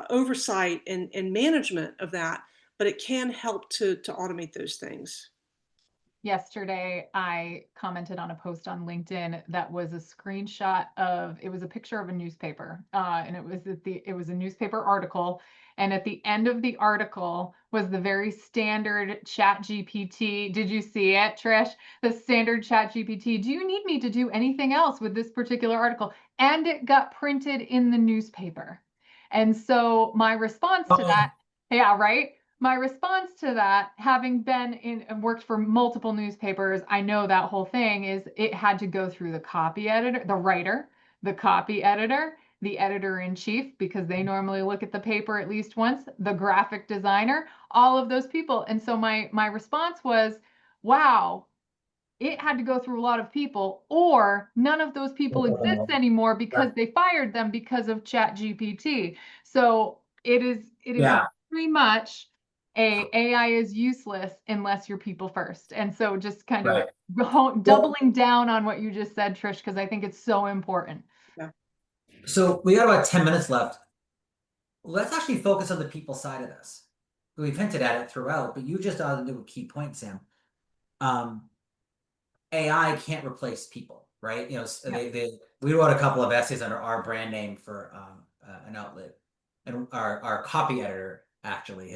oversight and management of that, but it can help to automate those things. Yesterday, I commented on a post on LinkedIn that was a screenshot of, it was a picture of a newspaper, and it was a newspaper article. And at the end of the article was the very standard Chat GPT. Did you see it, Trish? The standard Chat GPT. Do you need me to do anything else with this particular article? And it got printed in the newspaper. And so my response to that, yeah, right? My response to that, having been in and worked for multiple newspapers, I know that whole thing is it had to go through the copy editor, the writer, the copy editor, the editor-in-chief, because they normally look at the paper at least once, the graphic designer, all of those people. And so my response was, wow, it had to go through a lot of people, or none of those people exist anymore because they fired them because of Chat GPT. So it is very much AI is useless unless you're people first. And so just kind of doubling down on what you just said, Trish, because I think it's so important. Yeah. So we got about 10 minutes left. Let's actually focus on the people side of this. We've hinted at it throughout, but you just added a key point, Sam. AI can't replace people, right? We wrote a couple of essays under our brand name for an outlet, and our copy editor actually,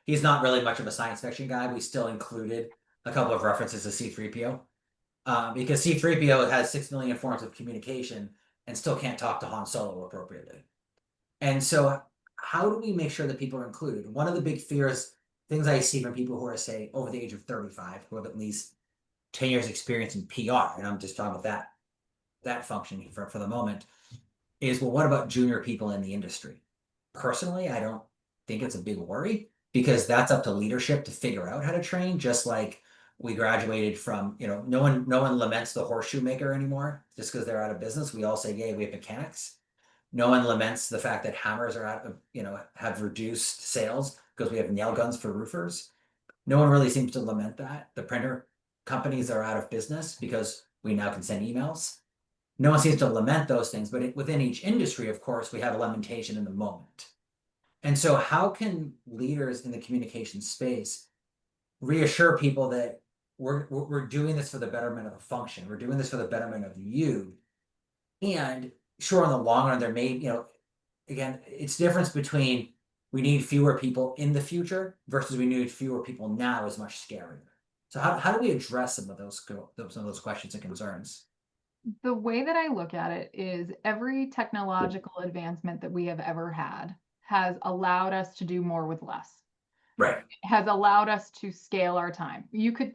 he's not really much of a science fiction guy. We still included a couple of references to C3PO because C3PO has 6 million forms of communication and still can't talk to Han Solo appropriately. And so how do we make sure that people are included? One of the big fears, things I see from people who are, say, over the age of 35, who have at least 10 years experience in PR, and I'm just talking about that function for the moment, is, well, what about junior people in the industry? Personally, I don't think it's a big worry because that's up to leadership to figure out how to train, just like we graduated from, no one laments the horseshoe maker anymore just because they're out of business. We all say, yay, we have mechanics. No one laments the fact that hammers are out of, have reduced sales because we have nail guns for roofers. No one really seems to lament that. The printer companies are out of business because we now can send emails. No one seems to lament those things, but within each industry, of course, we have a lamentation in the moment. And so how can leaders in the communication space reassure people that we're doing this for the betterment of the function, we're doing this for the betterment of you, and sure, in the long run, there may, again, it's difference between we need fewer people in the future versus we need fewer people now is much scarier. So how do we address some of those questions and concerns? The way that I look at it is every technological advancement that we have ever had has allowed us to do more with less. Right. It has allowed us to scale our time. You could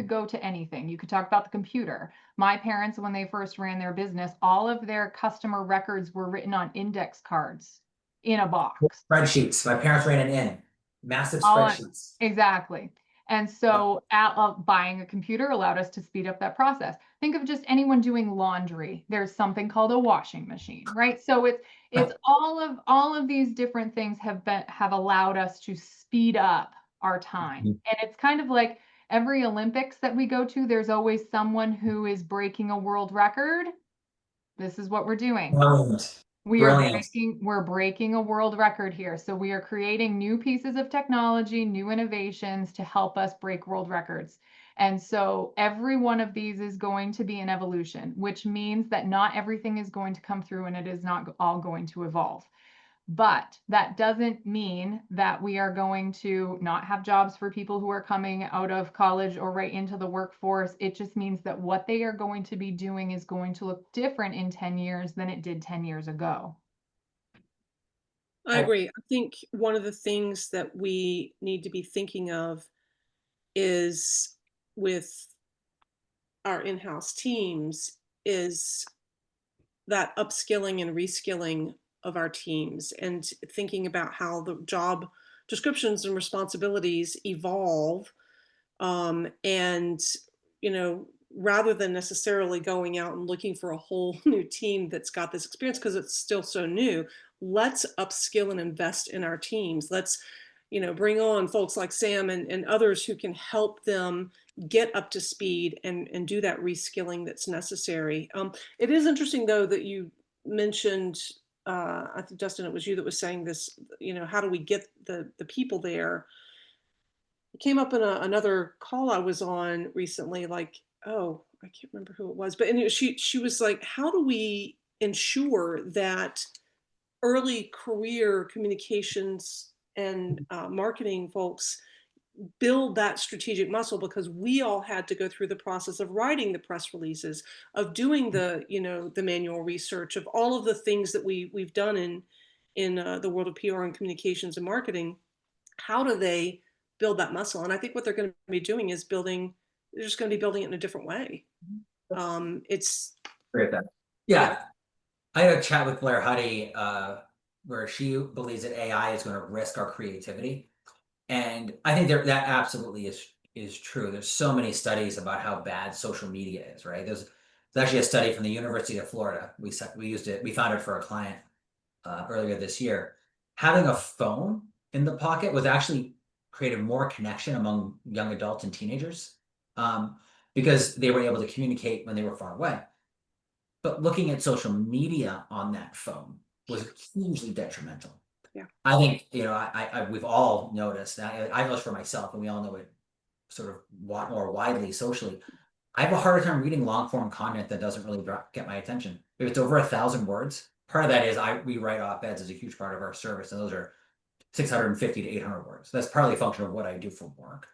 go to anything. You could talk about the computer. My parents, when they first ran their business, all of their customer records were written on index cards in a box. Spreadsheets. My parents ran it in massive spreadsheets. Exactly. And so buying a computer allowed us to speed up that process. Think of just anyone doing laundry. There's something called a washing machine, right? So it's all of these different things have allowed us to speed up our time. And it's kind of like every Olympics that we go to, there's always someone who is breaking a world record. This is what we're doing. We're breaking a world record here. So we are creating new pieces of technology, new innovations to help us break world records. And so every one of these is going to be an evolution, which means that not everything is going to come through and it is not all going to evolve. But that doesn't mean that we are going to not have jobs for people who are coming out of college or right into the workforce. It just means that what they are going to be doing is going to look different in 10 years than it did 10 years ago. I agree. I think one of the things that we need to be thinking of is with our in-house teams is that upskilling and reskilling of our teams and thinking about how the job descriptions and responsibilities evolve. And, rather than necessarily going out and looking for a whole new team that's got this experience because it's still so new, let's upskill and invest in our teams. Let's, bring on folks like Sam and others who can help them get up to speed and do that reskilling that's necessary. It is interesting, though, that you mentioned I think Dustin, it was you that was saying this, how do we get the people there? It came up in another call I was on recently, like, oh, I can't remember who it was, but anyway, she was like, how do we ensure that early career communications and marketing folks build that strategic muscle, because we all had to go through the process of writing the press releases, of doing the manual research, of all of the things that we've done in the world of PR and communications and marketing. How do they build that muscle? And I think what they're going to be doing is they're just going to be building it in a different way. It's Great. That. Yeah. I had a chat with Blair Huddy where she believes that AI is going to risk our creativity. And I think that absolutely is true. There's so many studies about how bad social media is, right? There's actually a study from the University of Florida. We used it. We found it for a client earlier this year. Having a phone in the pocket was actually created more connection among young adults and teenagers because they were able to communicate when they were far away. But looking at social media on that phone was hugely detrimental. Yeah. I think, we've all noticed, I know for myself, and we all know it sort of more widely socially. I have a harder time reading long form content that doesn't really get my attention. If it's over 1,000 words, part of that is we write op-eds as a huge part of our service, and those are 650 to 800 words. That's partly a function of what I do for work.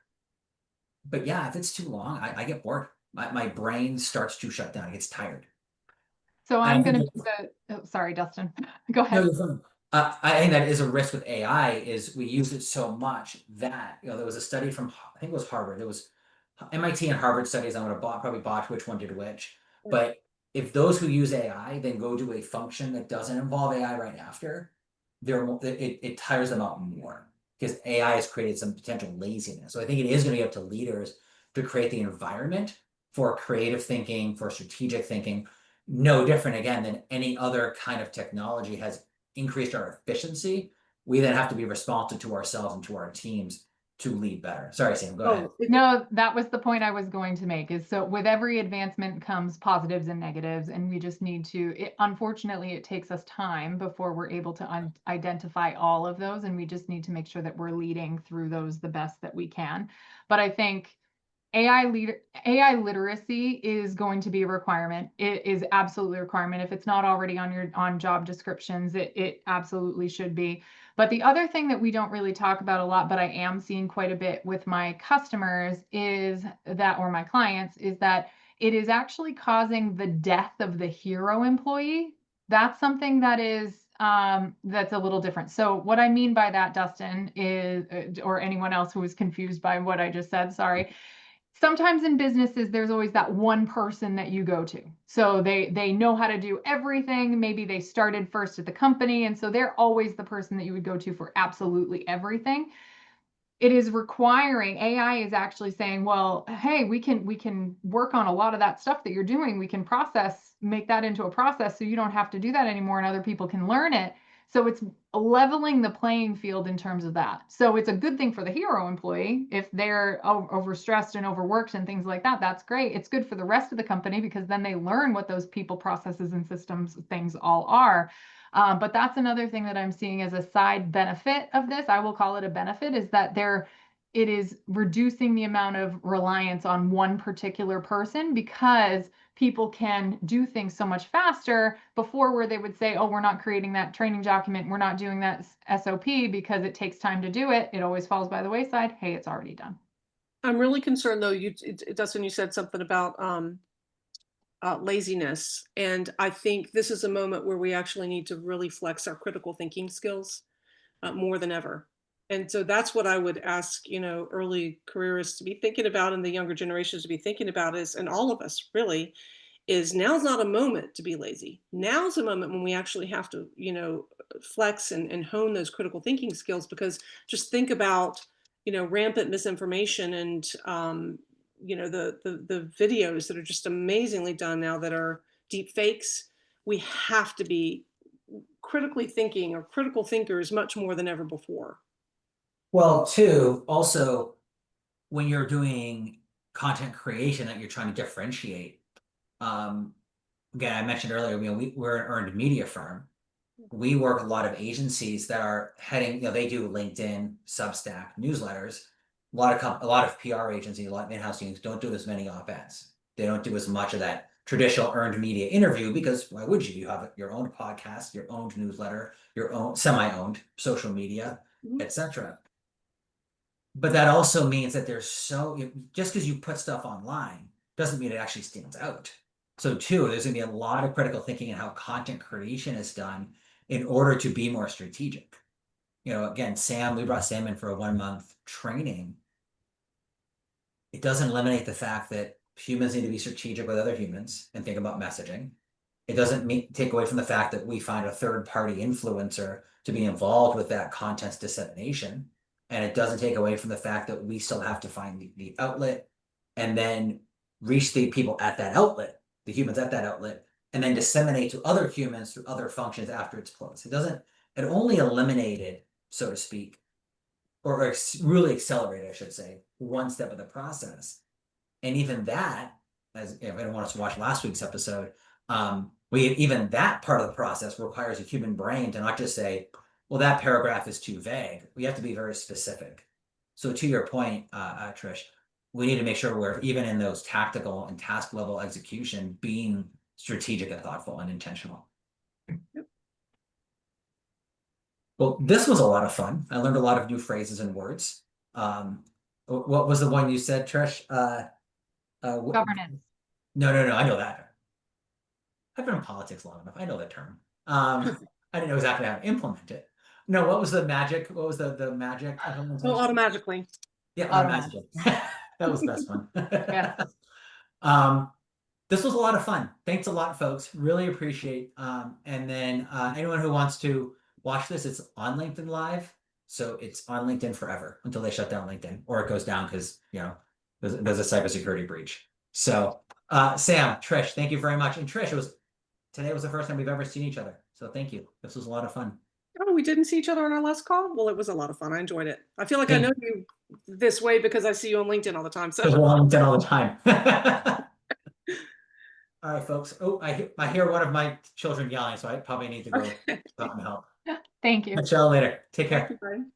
But yeah, if it's too long, I get bored. My brain starts to shut down. It gets tired. So I'm going to, sorry, Dustin, go ahead. No, you're fine. I think that is a risk with AI is we use it so much that, there was a study from, I think it was Harvard. There was MIT and Harvard studies. I'm going to probably botch which one did which. But if those who use AI then go do a function that doesn't involve AI right after, it tires them out more because AI has created some potential laziness. So I think it is going to be up to leaders to create the environment for creative thinking, for strategic thinking. No different, again, than any other kind of technology has increased our efficiency. We then have to be responsive to ourselves and to our teams to lead better. Sorry, Sam, go ahead. No, that was the point I was going to make, is so with every advancement comes positives and negatives, and we just need to, unfortunately, it takes us time before we're able to identify all of those, and we just need to make sure that we're leading through those the best that we can. But I think AI literacy is going to be a requirement. It is absolutely a requirement. If it's not already on job descriptions, it absolutely should be. But the other thing that we don't really talk about a lot, but I am seeing quite a bit with my customers or my clients, is that it is actually causing the death of the hero employee. That's something that is that's a little different. So what I mean by that, Dustin, is, or anyone else who was confused by what I just said, sorry. Sometimes in businesses, there's always that one person that you go to. So they know how to do everything. Maybe they started first at the company, and so they're always the person that you would go to for absolutely everything. It is requiring, AI is actually saying, well, hey, we can work on a lot of that stuff that you're doing. We can make that into a process so you don't have to do that anymore and other people can learn it. So it's leveling the playing field in terms of that. So it's a good thing for the hero employee. If they're overstressed and overworked and things like that, that's great. It's good for the rest of the company because then they learn what those people, processes, and systems things all are. But that's another thing that I'm seeing as a side benefit of this. I will call it a benefit, is that it is reducing the amount of reliance on one particular person, because people can do things so much faster. Before, where they would say, oh, we're not creating that training document, we're not doing that SOP because it takes time to do it. It always falls by the wayside. Hey, it's already done. I'm really concerned, though, Dustin, you said something about laziness. And I think this is a moment where we actually need to really flex our critical thinking skills more than ever. And so that's what I would ask, early careerists to be thinking about, and the younger generations to be thinking about, and all of us really, is now's not a moment to be lazy. Now's a moment when we actually have to, flex and hone those critical thinking skills, because just think about, rampant misinformation and, the videos that are just amazingly done now that are deep fakes. We have to be critically thinking, or critical thinkers, much more than ever before. Well, too, also, when you're doing content creation that you're trying to differentiate, again, I mentioned earlier, we're an earned media firm. we work with a lot of agencies that are heading, they do LinkedIn, Substack, newsletters. A lot of PR agencies, a lot of in-house teams don't do as many op-eds. They don't do as much of that traditional earned media interview, because why would you? You have your own podcast, your own newsletter, your own semi-owned social media, etc. But that also means that just because you put stuff online doesn't mean it actually stands out. So too, there's gonna be a lot of critical thinking in how content creation is done in order to be more strategic. Again, we brought Sam in for a 1-month training. It doesn't eliminate the fact that humans need to be strategic with other humans and think about messaging. It doesn't take away from the fact that we find a third-party influencer to be involved with that content's dissemination. And it doesn't take away from the fact that we still have to find the outlet and then reach the people at that outlet, the humans at that outlet, and then disseminate to other humans through other functions after it's closed. It only eliminated, so to speak, or really accelerated, I should say, one step of the process. And even that, as if anyone wants to watch last week's episode, even that part of the process requires a human brain to not just say, well, that paragraph is too vague. We have to be very specific. So to your point, Trish, we need to make sure we're, even in those tactical and task level execution, being strategic and thoughtful and intentional. Well, this was a lot of fun. I learned a lot of new phrases and words. What was the one you said, Trish? Governance. No. I know that. I've been in politics long enough. I know that term. I didn't know exactly how to implement it. No, what was the magic? What was the magic implementation? Oh, automatically. Yeah, automatically. That was the best one. Yeah. This was a lot of fun. Thanks a lot, folks. Really appreciate. And then anyone who wants to watch this, it's on LinkedIn Live. So it's on LinkedIn forever until they shut down LinkedIn, or it goes down because there's a cybersecurity breach. So Sam, Trish, thank you very much. And Trish, today was the first time we've ever seen each other. So thank you. This was a lot of fun. Oh, we didn't see each other on our last call? Well, it was a lot of fun. I enjoyed it. I feel like I know you this way because I see you on LinkedIn all the time. So we're on LinkedIn all the time. All right, folks. Oh, I hear one of my children yelling, so I probably need to go stop and help. Thank you. Catch y'all later. Take care. Thank you, Brian.